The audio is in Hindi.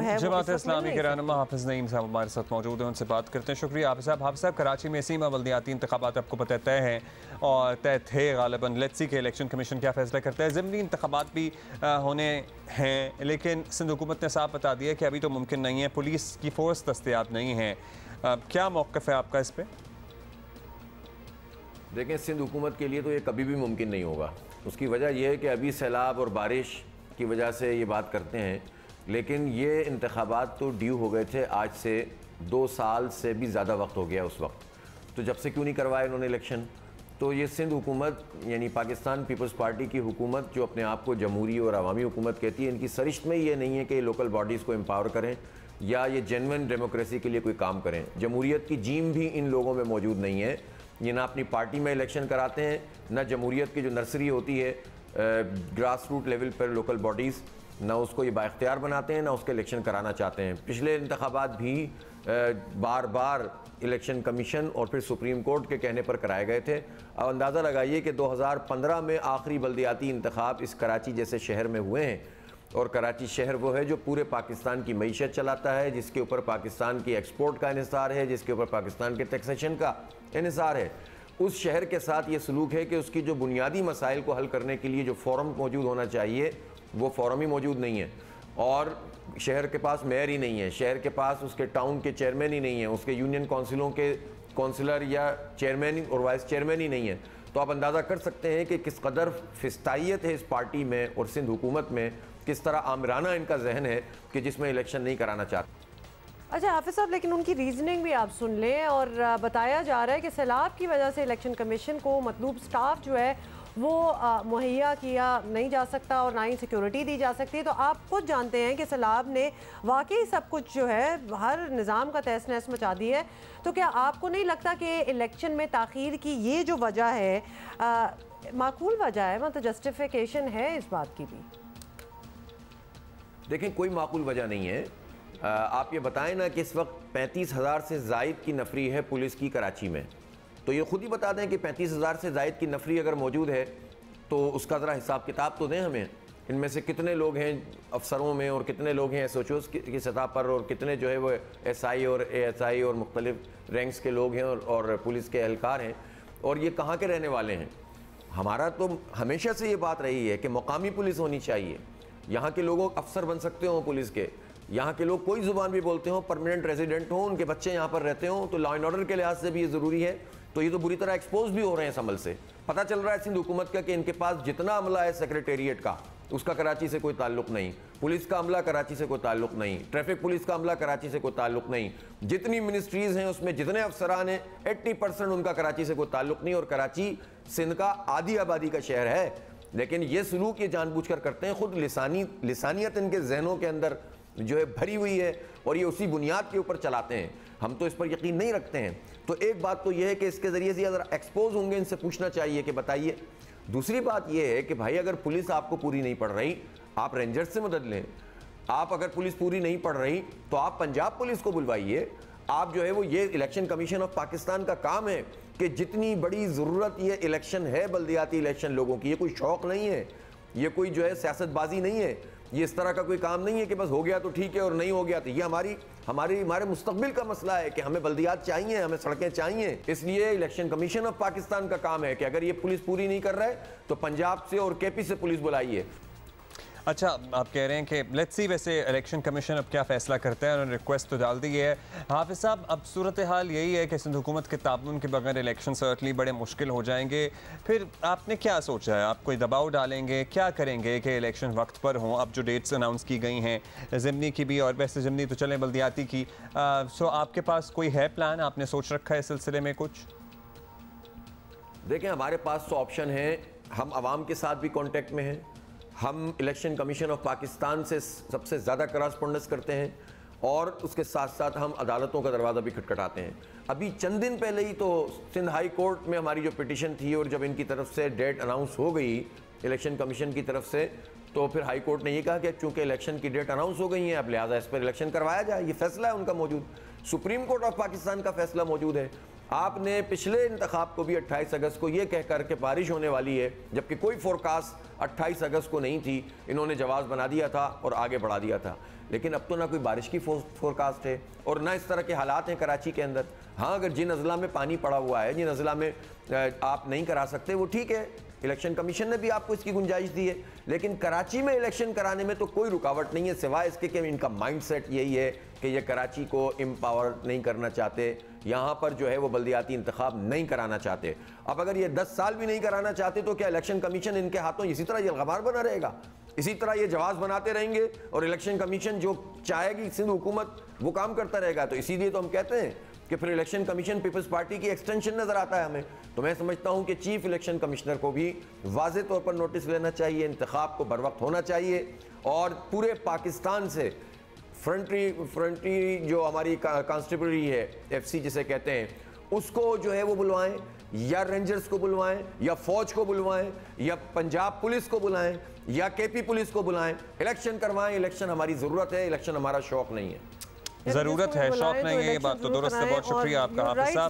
है जमात इस्लामी के रहनुमा हाफिज नईम साहब हमारे साथ मौजूद हैं, उनसे बात करते हैं। शुक्रिया हाफिज साहब। हाफिज साहब, कराची में सीमा बल्दियाती इंतखाबात आपको पता तय हैं और तय थे गालिबन। लेट्स सी के इलेक्शन कमीशन क्या फैसला करता है। ज़िमनी इंतखाबात भी होने हैं, लेकिन सिंध हुकूमत ने साफ बता दिया कि अभी तो मुमकिन नहीं है, पुलिस की फोर्स दस्तयाब नहीं है। क्या मौक़िफ़ है आपका इस पर? देखें, सिंध हुकूमत के लिए तो ये कभी भी मुमकिन नहीं होगा। उसकी वजह यह है कि अभी सैलाब और बारिश की वजह से ये बात करते हैं, लेकिन ये इंतखाबात तो ड्यू हो गए थे आज से 2 साल से भी ज़्यादा वक्त हो गया उस वक्त। तो जब से क्यों नहीं करवाए उन्होंने इलेक्शन? तो ये सिंध हुकूमत यानी पाकिस्तान पीपल्स पार्टी की हुकूमत जो अपने आप को जमहूरी और अवामी हुकूमत कहती है, इनकी सरिश्त में ये नहीं है कि लोकल बॉडीज़ को एम्पावर करें या ये जेन्युइन डेमोक्रेसी के लिए कोई काम करें। जमहूरियत की जीम भी इन लोगों में मौजूद नहीं है। ये ना अपनी पार्टी में इलेक्शन कराते हैं, ना जमहूरियत की जो नर्सरी होती है ग्रास रूट लेवल पर लोकल बॉडीज़, ना उसको ये बाख्तियार बनाते हैं, ना उसके इलेक्शन कराना चाहते हैं। पिछले इंतखाबात भी बार बार इलेक्शन कमीशन और फिर सुप्रीम कोर्ट के कहने पर कराए गए थे। अब अंदाज़ा लगाइए कि 2015 में आखिरी बल्दियाती इंतखाब इस कराची जैसे शहर में हुए हैं, और कराची शहर वो है जो पूरे पाकिस्तान की मईशत चलाता है, जिसके ऊपर पाकिस्तान की एक्सपोर्ट का इन्हिसार है, जिसके ऊपर पाकिस्तान के टैक्सेशन का इन्हिसार है। उस शहर के साथ ये सलूक है कि उसकी जो बुनियादी मसाइल को हल करने के लिए जो फोरम मौजूद होना चाहिए वो फोरम ही मौजूद नहीं है, और शहर के पास मेयर ही नहीं है, शहर के पास उसके टाउन के चेयरमैन ही नहीं है, उसके यूनियन काउंसिलों के काउंसिलर या चेयरमैन और वाइस चेयरमैन ही नहीं है। तो आप अंदाज़ा कर सकते हैं कि किस कदर फिस्तायत है इस पार्टी में और सिंध हुकूमत में, किस तरह आमराना इनका जहन है कि जिसमें इलेक्शन नहीं कराना चाहते। अच्छा हाफिज साहब, लेकिन उनकी रीजनिंग भी आप सुन लें, और बताया जा रहा है कि सैलाब की वजह से इलेक्शन कमीशन को मतलूब स्टाफ जो है वो मुहैया किया नहीं जा सकता और ना ही सिक्योरिटी दी जा सकती। तो आप खुद जानते हैं कि सैलाब ने वाकई सब कुछ जो है हर निज़ाम का तहस नहस मचा दी है। तो क्या आपको नहीं लगता कि इलेक्शन में ताख़ीर की ये जो वजह है माकूल वजह है, मतलब जस्टिफिकेशन है इस बात की भी? देखें, कोई माकूल वजह नहीं है। आप ये बताएं ना कि इस वक्त 35,000 से ज़ायद की नफरी है पुलिस की कराची में, तो ये खुद ही बता दें कि 35,000 से ज़ायद की नफरी अगर मौजूद है तो उसका ज़रा हिसाब किताब तो दें हमें। इनमें से कितने लोग हैं अफसरों में और कितने लोग हैं SHOs की सतह पर, और कितने जो है वो SI और ASI और मुख्तलिफ रैंक्स के लोग हैं और पुलिस के एहलकार हैं, और ये कहाँ के रहने वाले हैं। हमारा तो हमेशा से ये बात रही है कि मुकामी पुलिस होनी चाहिए। यहाँ के लोगों अफसर बन सकते हो पुलिस के, यहाँ के लोग कोई ज़ुबान भी बोलते हो, परमानेंट रेजिडेंट हो, उनके बच्चे यहाँ पर रहते हो, तो लॉ एंड ऑर्डर के लिहाज से भी ये ज़रूरी है। तो ये तो बुरी तरह एक्सपोज भी हो रहे हैं इस अमल से। पता चल रहा है सिंध हुकूमत का कि इनके पास जितना अमला है सेक्रेटेरिएट का, उसका कराची से कोई ताल्लुक नहीं, पुलिस का अमला कराची से कोई ताल्लुक नहीं, ट्रैफिक पुलिस का अमला कराची से कोई ताल्लुक नहीं, जितनी मिनिस्ट्रीज़ हैं उसमें जितने अफसरान हैं 80% उनका कराची से कोई ताल्लुक नहीं, और कराची सिंध का आधी आबादी का शहर है। लेकिन ये सलूक ये जानबूझकर करते हैं, खुद लिसानियत इनके जहनों के अंदर जो है भरी हुई है, और ये उसी बुनियाद के ऊपर चलाते हैं। हम तो इस पर यकीन नहीं रखते हैं। तो एक बात तो यह है कि इसके ज़रिए से अगर एक्सपोज होंगे, इनसे पूछना चाहिए कि बताइए। दूसरी बात यह है कि भाई अगर पुलिस आपको पूरी नहीं पड़ रही, आप रेंजर्स से मदद लें। आप अगर पुलिस पूरी नहीं पड़ रही तो आप पंजाब पुलिस को बुलवाइए। आप जो है वो, ये इलेक्शन कमीशन ऑफ पाकिस्तान का काम है कि जितनी बड़ी ज़रूरत ये इलेक्शन है, बल्दियाती इलेक्शन लोगों की, ये कोई शौक़ नहीं है, ये कोई जो है सियासतबाजी नहीं है, ये इस तरह का कोई काम नहीं है कि बस हो गया तो ठीक है और नहीं हो गया तो। ये हमारे मुस्तकबिल का मसला है कि हमें बल्दियात चाहिए, हमें सड़कें चाहिए। इसलिए इलेक्शन कमीशन ऑफ पाकिस्तान का काम है कि अगर ये पुलिस पूरी नहीं कर रहा है तो पंजाब से और KP से पुलिस बुलाइए। अच्छा, आप कह रहे हैं कि लेट्स सी वैसे इलेक्शन कमीशन अब क्या फैसला करता है। उन्होंने रिक्वेस्ट तो डाल दी है। हाफिज साहब, अब सूरत हाल यही है कि सिंध हुकूमत के ताबन के बगैर इलेक्शन सर्टली बड़े मुश्किल हो जाएंगे। फिर आपने क्या सोचा है? आप कोई दबाव डालेंगे, क्या करेंगे कि इलेक्शन वक्त पर हों? अब जो डेट्स अनाउंस की गई हैं ज़िमनी की भी, और वैसे ज़िमनी तो चलें बल्दियाती की, सो आपके पास कोई है प्लान? आपने सोच रखा है इस सिलसिले में कुछ? देखें, हमारे पास तो ऑप्शन है। हम आवाम के साथ भी कॉन्टेक्ट में हैं, हम इलेक्शन कमीशन ऑफ पाकिस्तान से सबसे ज़्यादा करस्पॉन्डेंस करते हैं, और उसके साथ साथ हम अदालतों का दरवाज़ा भी खटखटाते हैं। अभी चंद दिन पहले ही तो सिंध हाई कोर्ट में हमारी जो पिटीशन थी, और जब इनकी तरफ से डेट अनाउंस हो गई इलेक्शन कमीशन की तरफ से, तो फिर हाई कोर्ट ने ये कहा कि चूंकि इलेक्शन की डेट अनाउंस हो गई है, अब लिहाजा इस पर इलेक्शन करवाया जाए। ये फैसला है उनका मौजूद। सुप्रीम कोर्ट ऑफ पाकिस्तान का फैसला मौजूद है। आपने पिछले इंतखाब को भी 28 अगस्त को ये कह कर के बारिश होने वाली है, जबकि कोई फोरकास्ट 28 अगस्त को नहीं थी, इन्होंने जवाब बना दिया था और आगे बढ़ा दिया था। लेकिन अब तो ना कोई बारिश की फोरकास्ट है और ना इस तरह के हालात हैं कराची के अंदर। हाँ, अगर जिन अजला में पानी पड़ा हुआ है, जिन अजला में आप नहीं करा सकते, वो ठीक है, इलेक्शन कमीशन ने भी आपको इसकी गुंजाइश दी है, लेकिन कराची में इलेक्शन कराने में तो कोई रुकावट नहीं है, सिवाय इसके कि इनका माइंडसेट यही है कि ये कराची को एम्पावर नहीं करना चाहते, यहाँ पर जो है वो बल्दियाती इंतखाब नहीं कराना चाहते। अब अगर ये 10 साल भी नहीं कराना चाहते तो क्या इलेक्शन कमीशन इनके हाथों इसी तरह यलगमार बना रहेगा, इसी तरह ये जवाब बनाते रहेंगे और इलेक्शन कमीशन जो चाहेगी सिंध हुकूमत वो काम करता रहेगा? तो इसीलिए तो हम कहते हैं कि फिर इलेक्शन कमीशन पीपल्स पार्टी की एक्सटेंशन नजर आता है हमें। तो मैं समझता हूं कि चीफ इलेक्शन कमिश्नर को भी वाज़े तौर पर नोटिस लेना चाहिए, इंतखाब को बर वक्त होना चाहिए और पूरे पाकिस्तान से फ्रंट्री जो हमारी कॉन्स्टेबलरी है, FC जिसे कहते हैं, उसको जो है वो बुलवाएं, या रेंजर्स को बुलवाएं, या फौज को बुलवाएं, या पंजाब पुलिस को बुलाएं, या KP पुलिस को बुलाएं, इलेक्शन करवाएं। इलेक्शन हमारी ज़रूरत है, इलेक्शन हमारा शौक नहीं है। ज़रूरत है, शौक नहीं है, ये बात तो दुरुस्त है। बहुत शुक्रिया आपका हाफिज़ साहब।